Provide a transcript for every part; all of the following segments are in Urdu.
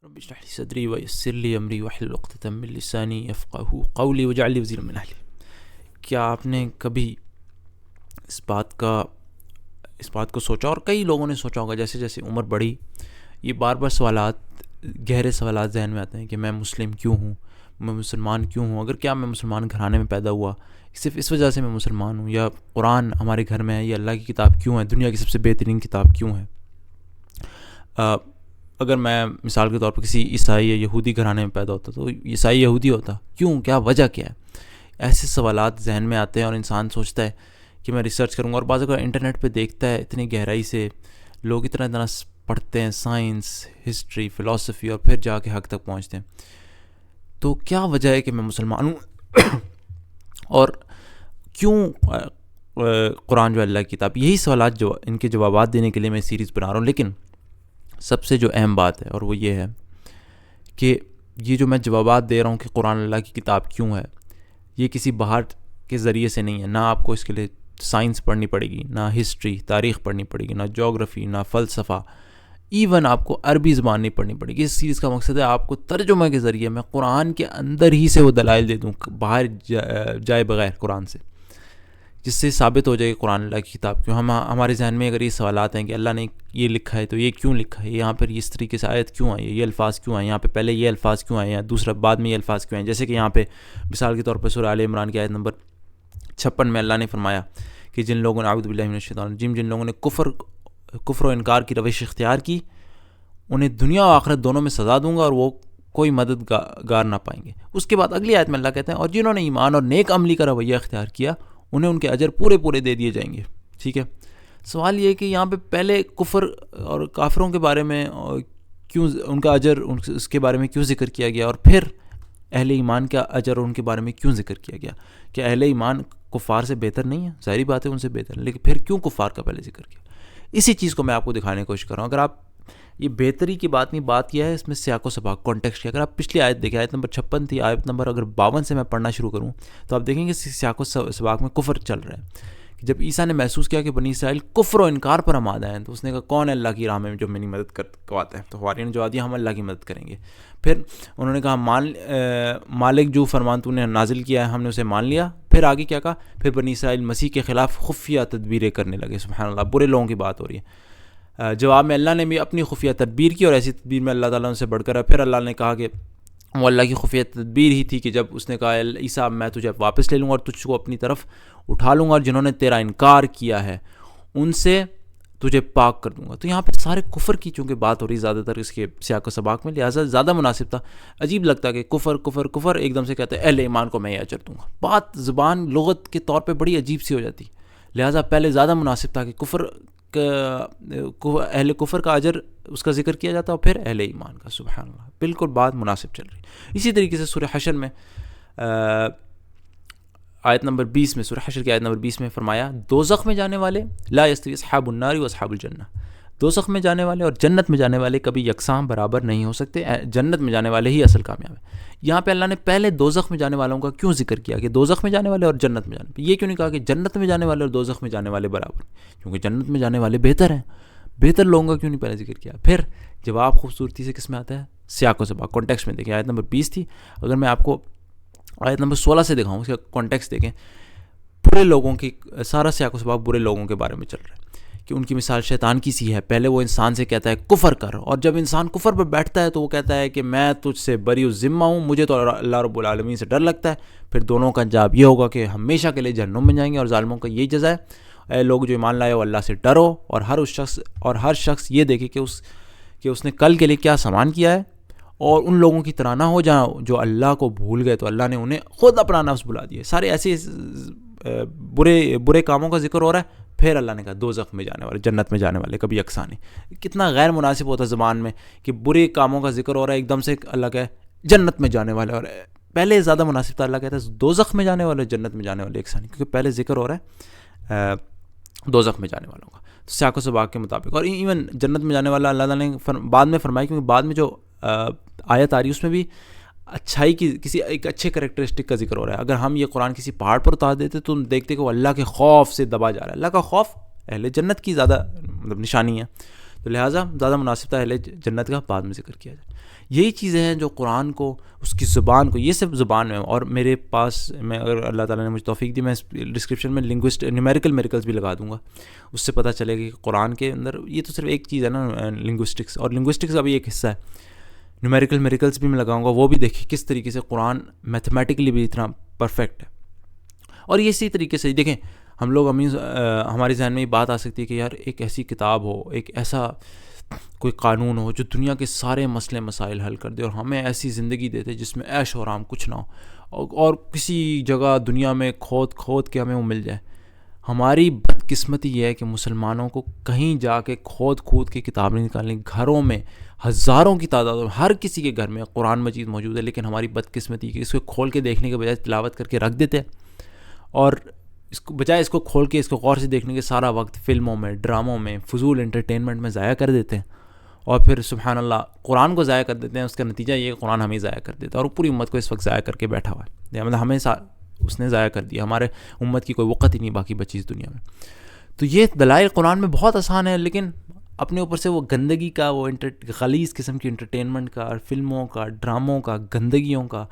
رب اشرح لي صدری ویسر لی امری واحلل عقدۃ من لسانی یفقہوا قولی واجعل لی وزیرا من اہلی۔ کیا آپ نے کبھی اس بات کو سوچا، اور کئی لوگوں نے سوچا ہوگا، جیسے جیسے عمر بڑھی یہ بار بار گہرے سوالات ذہن میں آتے ہیں کہ میں مسلم کیوں ہوں، میں مسلمان کیوں ہوں، اگر کیا میں مسلمان گھرانے میں پیدا ہوا صرف اس وجہ سے میں مسلمان ہوں، یا قرآن ہمارے گھر میں ہے، یہ اللہ کی کتاب کیوں ہے، دنیا کی سب سے بہترین کتاب کیوں ہے۔ اگر میں مثال کے طور پر کسی عیسائی یا یہودی گھرانے میں پیدا ہوتا تو عیسائی یہودی ہوتا، کیوں، کیا وجہ کیا ہے؟ ایسے سوالات ذہن میں آتے ہیں اور انسان سوچتا ہے کہ میں ریسرچ کروں گا، اور بعض اگر انٹرنیٹ پہ دیکھتا ہے اتنی گہرائی سے لوگ اتنا پڑھتے ہیں، سائنس، ہسٹری، فلسفی، اور پھر جا کے حق تک پہنچتے ہیں، تو کیا وجہ ہے کہ میں مسلمان ہوں اور کیوں قرآن جو اللہ کی کتاب؟ یہی سوالات جو ان کے جوابات دینے کے لیے میں سیریز بنا رہا ہوں، لیکن سب سے جو اہم بات ہے اور وہ یہ ہے کہ یہ جو میں جوابات دے رہا ہوں کہ قرآن اللہ کی کتاب کیوں ہے، یہ کسی باہر کے ذریعے سے نہیں ہے، نہ آپ کو اس کے لیے سائنس پڑھنی پڑے گی، نہ ہسٹری تاریخ پڑھنی پڑے گی، نہ جغرافی، نہ فلسفہ، ایون آپ کو عربی زبان نہیں پڑھنی پڑے گی۔ اس سیریز کا مقصد ہے آپ کو ترجمہ کے ذریعے میں قرآن کے اندر ہی سے وہ دلائل دے دوں، باہر جائے بغیر قرآن سے، جس سے ثابت ہو جائے کہ قرآن اللہ کی کتاب کیوں۔ ہمارے ذہن میں اگر یہ سوالات ہیں کہ اللہ نے یہ لکھا ہے تو یہ کیوں لکھا ہے، یہاں پر اس طریقے سے آیت کیوں آئی ہے، یہ الفاظ کیوں آئے، یہاں پہ پہلے یہ الفاظ کیوں آئے ہیں، دوسرا بعد میں یہ الفاظ کیوں آئے، جیسے کہ یہاں پہ مثال کے طور پر سورہ آل عمران کی آیت نمبر 56 میں اللہ نے فرمایا کہ جن لوگوں نے اعوذ باللہ من الشیطان الرجیم، جن لوگوں نے کفر و انکار کی روش اختیار کی، انہیں دنیا و آخرت دونوں میں سزا دوں گا اور وہ کوئی مددگار نہ پائیں گے۔ اس کے بعد اگلی آیت میں اللہ کہتے ہیں اور جنہوں نے ایمان اور نیک عملی کا رویہ اختیار کیا انہیں ان کے اجر پورے دے دیے جائیں گے۔ ٹھیک ہے، سوال یہ ہے کہ یہاں پہ پہلے کفر اور کافروں کے بارے میں کیوں ان کا اجر، اس کے بارے میں کیوں ذکر کیا گیا، اور پھر اہل ایمان کا اجر اور ان کے بارے میں کیوں ذکر کیا گیا؟ کہ اہل ایمان کفار سے بہتر نہیں ہے؟ ظاہری بات ہے ان سے بہتر ہے، لیکن پھر کیوں کفار کا پہلے ذکر کیا؟ اسی چیز کو میں آپ کو دکھانے کی کوشش کر رہا ہوں۔ اگر آپ یہ بہتری کی بات نہیں، بات یہ ہے اس میں سیاق و سباق، کانٹیکسٹ کی۔ اگر آپ پچھلی آیت دیکھیں، آیت نمبر 56 تھی، آیت نمبر اگر 52 سے میں پڑھنا شروع کروں تو آپ دیکھیں گے سیاق و سباق میں کفر چل رہا ہے۔ جب عیسیٰ نے محسوس کیا کہ بنی اسرائیل کفر و انکار پر آمادہ ہیں تو اس نے کہا کون ہے اللہ کی راہ میں جو میری مدد کرواتا ہے؟ تو حواریوں نے جواب دیا ہم اللہ کی مدد کریں گے۔ پھر انہوں نے کہا مالک جو فرمان تو نے نازل کیا ہے ہم نے اسے مان لیا۔ پھر آگے کیا کہا؟ پھر بنی اسرائیل مسیح کے خلاف خفیہ تدبیریں کرنے لگے۔ سبحان اللہ، برے لوگوں کی بات ہو رہی ہے۔ جواب میں اللہ نے بھی اپنی خفیہ تدبیر کی، اور ایسی تدبیر میں اللہ تعالیٰ ان سے بڑھ کر ہے۔ پھر اللہ نے کہا کہ وہ اللہ کی خفیہ تدبیر ہی تھی کہ جب اس نے کہا عیسیٰ میں تجھے واپس لے لوں گا اور تجھ کو اپنی طرف اٹھا لوں گا، اور جنہوں نے تیرا انکار کیا ہے ان سے تجھے پاک کر دوں گا۔ تو یہاں پہ سارے کفر کی چونکہ بات ہو رہی زیادہ تر اس کے سیاق و سباق میں، لہٰذا زیادہ مناسب تھا۔ عجیب لگتا کہ کفر ایک دم سے کہتے ہیں اہل ایمان کو میں یہ اجر دوں گا، بات زبان لغت کے طور پہ بڑی عجیب سی ہو جاتی، لہٰذا پہلے زیادہ مناسب تھا کہ اہل کفر کا اجر اس کا ذکر کیا جاتا اور پھر اہل ایمان کا۔ سبحان اللہ، بالکل بات مناسب چل رہی۔ اسی طریقے سے سورہ حشر میں آیت نمبر 20 میں، سورہ حشر کی آیت نمبر 20 میں فرمایا دوزخ میں جانے والے لا یستوی اصحاب النار و اصحاب الجنہ، دوزخ میں جانے والے اور جنت میں جانے والے کبھی یکساں برابر نہیں ہو سکتے، جنت میں جانے والے ہی اصل کامیاب ہیں۔ یہاں پہ اللہ نے پہلے دوزخ میں جانے والوں کا کیوں ذکر کیا کہ دوزخ میں جانے والے اور جنت میں جانے والے؟ یہ کیوں نہیں کہا کہ جنت میں جانے والے اور دوزخ میں جانے والے برابر؟ کیونکہ جنت میں جانے والے بہتر ہیں، بہتر لوگوں کا کیوں نہیں پہلے ذکر کیا؟ پھر جواب خوبصورتی سے کس میں آتا ہے؟ سیاق و سباق، کانٹیکسٹ میں دیکھیں۔ آیت نمبر 20 تھی، اگر میں آپ کو آیت نمبر 16 سے دکھاؤں، اس کا کانٹیکسٹ دیکھیں، برے لوگوں کی سارا سیاق و سباق برے لوگوں کے بارے میں چل رہا ہے کہ ان کی مثال شیطان کی سی ہے۔ پہلے وہ انسان سے کہتا ہے کفر کر، اور جب انسان کفر پر بیٹھتا ہے تو وہ کہتا ہے کہ میں تجھ سے بری الذمہ ہوں، مجھے تو اللہ رب العالمین سے ڈر لگتا ہے۔ پھر دونوں کا انجام یہ ہوگا کہ ہمیشہ کے لیے جہنم میں جائیں گے، اور ظالموں کا یہی جزا ہے۔ اے لوگ جو ایمان لائے ہو اللہ سے ڈرو، اور ہر شخص یہ دیکھے کہ اس نے کل کے لیے کیا سامان کیا ہے، اور ان لوگوں کی طرح نہ ہو جہاں جو اللہ کو بھول گئے تو اللہ نے انہیں خود اپنا نفس بلا دیا۔ سارے ایسے برے کاموں کا ذکر ہو رہا ہے، پھر اللہ نے کہا دوزخ میں جانے والے جنت میں جانے والے کبھی یکساں نہیں۔ کتنا غیر مناسب ہوتا زبان میں کہ برے کاموں کا ذکر ہو رہا ہے، ایک دم سے اللہ کہے جنت میں جانے والے، اور پہلے زیادہ مناسب تھا اللہ کہتا ہے دوزخ میں جانے والے جنت میں جانے والے یکساں نہیں، کیونکہ پہلے ذکر ہو رہا ہے دوزخ میں جانے والوں کا تو سیاق و سباق کے مطابق۔ اور ایون جنت میں جانے والا اللہ تعالیٰ نے بعد میں فرمایا، کیونکہ بعد میں جو آیت آ رہی ہے اس میں بھی اچھائی کی کسی ایک اچھے کریکٹرسٹک کا ذکر ہو رہا ہے۔ اگر ہم یہ قرآن کسی پہاڑ پر اتار دیتے تو ہم دیکھتے کہ وہ اللہ کے خوف سے دبا جا رہا ہے۔ اللہ کا خوف اہل جنت کی زیادہ نشانی ہے۔ تو لہٰذا زیادہ مناسب تھا اہل جنت کا بعد میں ذکر کیا جائے. یہی چیزیں ہیں جو قرآن کو، اس کی زبان کو، یہ صرف زبان میں. اور میرے پاس، میں اگر اللہ تعالیٰ نے مجھے توفیق دی، میں ڈسکرپشن میں نیومیریکل میریکلز بھی لگا دوں گا، اس سے پتہ چلے گا کہ قرآن کے اندر یہ تو صرف ایک چیز ہے نا لنگوسٹکس، اور لنگوسٹکس ابھی ایک حصہ ہے. نیومیریکل میریکلز بھی میں لگاؤں گا، وہ بھی دیکھیں کس طریقے سے قرآن میتھمیٹکلی بھی اتنا پرفیکٹ ہے. اور یہ اسی طریقے سے دیکھیں ہم لوگ ہمارے ذہن میں یہ بات آ سکتی ہے کہ یار ایک ایسی کتاب ہو، ایک ایسا کوئی قانون ہو جو دنیا کے سارے مسئلے مسائل حل کر دے، اور ہمیں ایسی زندگی دیتے جس میں عیش و آرام کچھ نہ ہو، اور کسی جگہ دنیا میں کھود کے ہمیں وہ مل جائے. ہماری بدقسمتی یہ ہے کہ مسلمانوں کو کہیں جا کے کھود کے کتابیں نکالیں. گھروں میں ہزاروں کی تعداد میں ہر کسی کے گھر میں قرآن مجید موجود ہے، لیکن ہماری بدقسمتی کہ اس کو کھول کے دیکھنے کے بجائے تلاوت کر کے رکھ دیتے ہیں، اور بجائے اس کو کھول کے اس کو غور سے دیکھنے کے سارا وقت فلموں میں، ڈراموں میں، فضول انٹرٹینمنٹ میں ضائع کر دیتے ہیں. اور پھر سبحان اللہ قرآن کو ضائع کر دیتے ہیں. اس کا نتیجہ یہ کہ قرآن ہمیں ضائع کر دیتا ہے، اور پوری امت کو اس وقت ضائع کر کے بیٹھا ہوا ہے. مطلب ہمیں اس نے ضائع کر دیا، ہمارے امت کی کوئی وقت ہی نہیں باقی بچی اس دنیا میں. تو یہ دلائل قرآن میں بہت آسان ہے، لیکن اپنے اوپر سے وہ گندگی کا، وہ غلیظ قسم کی انٹرٹینمنٹ کا، فلموں کا، ڈراموں کا، گندگیوں کا،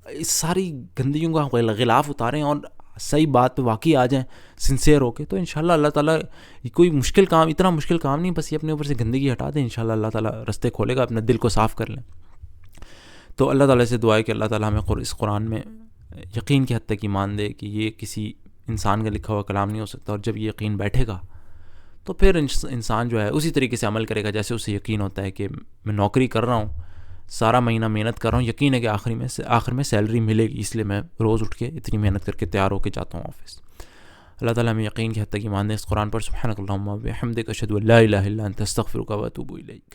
اس ساری گندگیوں کا غلاف اتاریں اور صحیح بات پہ واقعی آ جائیں سنسیئر ہو کے. تو انشاءاللہ اللہ تعالیٰ کوئی اتنا مشکل کام نہیں، بس یہ اپنے اوپر سے گندگی ہٹا دیں، انشاءاللہ اللہ تعالیٰ رستے کھولے گا، اپنے دل کو صاف کر لیں. تو اللہ تعالیٰ سے دعا ہے کہ اللہ تعالیٰ ہمیں اس قرآن میں یقین کی حد تک ایمان دے کہ یہ کسی انسان کا لکھا ہوا کلام نہیں ہو سکتا. اور جب یہ یقین بیٹھے گا تو پھر انسان جو ہے اسی طریقے سے عمل کرے گا جیسے اسے یقین ہوتا ہے کہ میں نوکری کر رہا ہوں، سارا مہینہ محنت کر رہا ہوں، یقین ہے کہ آخر میں سیلری ملے گی، اس لیے میں روز اٹھ کے اتنی محنت کر کے تیار ہو کے جاتا ہوں آفس. اللہ تعالیٰ ہمیں یقین کی حد تک ایمان دے اس قرآن پر. سبحانک اللہم و بحمدک، اشہد ان لا الہ الا انت، استغفرک و اتوب الیک.